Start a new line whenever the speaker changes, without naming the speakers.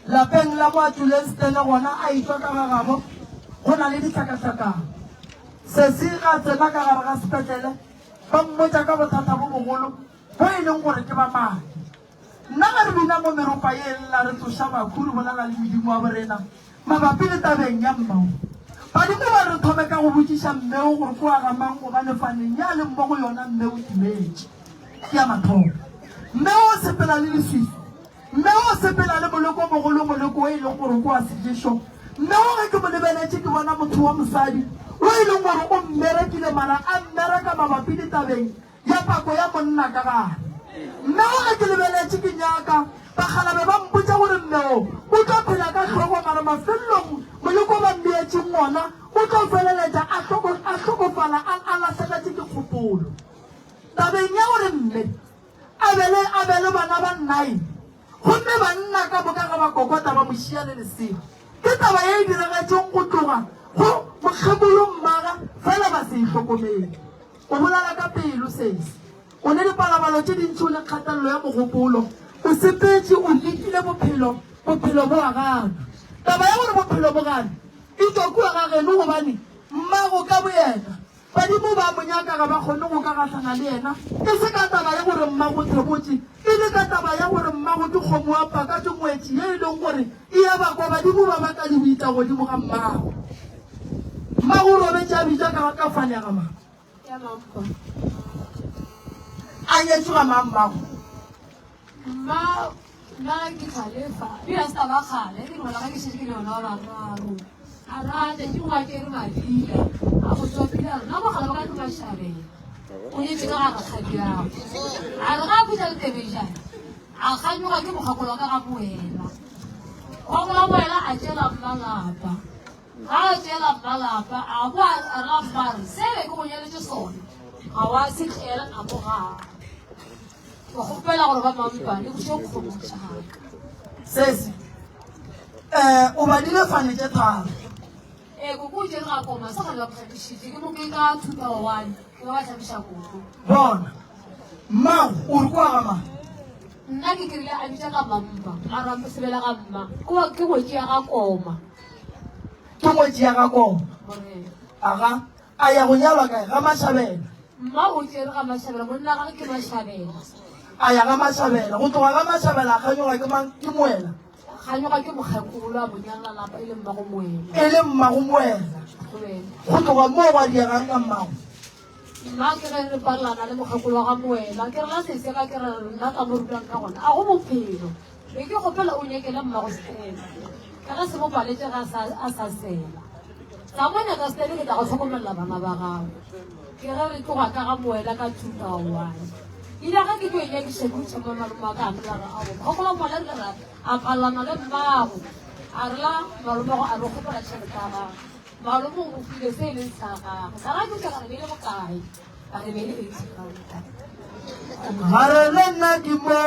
la peine la moi tu laisses tenir on a aïtwa karabo on a les disakasaka ceci rate na karaba spetele comme moi ka botata bo mogolo bo e leng gore ke ba ma nna ga re bina mo meropa ye la re tsoša bakuru bona la le medimo wa borena mabapi le tabeng ya mmao badimo ba re thome ka go botšiša mmeo gore ko a gamang go ba lefaneng ya le mmo go yona mmeo timetse ke ya mathomo mmeo sepela le leswisi mmeo sepela le moloko mogolo moloko e leng gore ko a seješo mmeo ge ke mo lebeletse ke bona motho wa mosadi o e leng gore o mmerekile mara a mmereka mabapi le tabeng ya pako ya monna ka gare mmeo ge ke lebeletse ke nyaka bagalabe ba mpotsa gore mmeo o tlo phela ka tlhogo mara mafelelong moloko ba mmeetseng ngwana o tlo feleletša a tlhokofala a latlheletše ke kgopolo tabeng ya gore mme a bele bana ba 9 gomme banna ka boka ga bakokota ba mošia le lesego ke taba ye e diregetseng go tloga go mokgekolo mmaga fela ba se itlhokomele o bolala ka pelo sese o ne dipalabalo tše dintši o le kgatelelo ya mogopolo o sepetse o lekile bophelo bo a gana taba ya gore bophelo bo gane e tswa kua ga geno gobane mmago ka boyena badimo ba monyaka ga ba kgone go ka gatlana le yena e se ka taba ya gore mmago thebotse e le ka taba ya gore mmago ke kgomo wa paka ke ngwetši ye e leng gore e ya bakwa badimo ba ba ka di boita godimo ga mmago mmago o robetse a bitsa ka fanega ma a nyetso ga mammago
mma nna ke tlhalefa ebile se taba kgale ke bona ga ke šetse ke leona ola raro a rate ke ngwa ke re madila a go tswapila rona mogala ba ka tlo mašhabela o nyetse ka gara kgapi yago a re ga a phutsa letebejane a kganyoga ke mokgakolo ka ga moela gogola moela a tšela mmalapa ga a tšela mmalapa a bo a ra mmare sebe ke go nyeletse sone ga wa se tlhela a mo gago ke gopela gore ba mampane go se kgomotšaga
sese o badile fanetse tharo
koko je ga koma sa ga tlhabišitše ke mo ke ka 2001 ke ba tlhabiša koko
bona mma o re kwa gama
nna ke kirile a bitša ka mampa a rampe sebela ga mma ke ngwetši ya ga koma
ke ngwetši ya ga koma aga a ya go nyalwa kae ga mašhabela
mma o tšere ga mašhabela monna gage ke mašhabela
a ya ga mašhabela go tloga ga mašhabela a kganyoga ke moela
kganyoga ke mokgekolo a bonyala lapa e le mmago moela
e le mmago moela go tloga moo wa diegang ka mmago
nna ke re re palelana le mokgekolo wa ga moela ke re la seseka ke re nna ka mo rutang ka gona a go bophelo be ke gopela o nyekele mmago setela ka ge se mo paletse ga a sa sela sa mone ka setele ke tla go tlhokomelela bana ba gago ke ge re tloga ka ga moela ka 2001 ile ga ke tlo e nyakišeditše mo malome a ka amela ga a gogola moela re ra a palelana le mmago a rela malomego a re gopela tšhelete ya gago malome o file se e leng sa gage sa ga ke tla ga re beile bokae a re beile 80
ga re le nna ke mo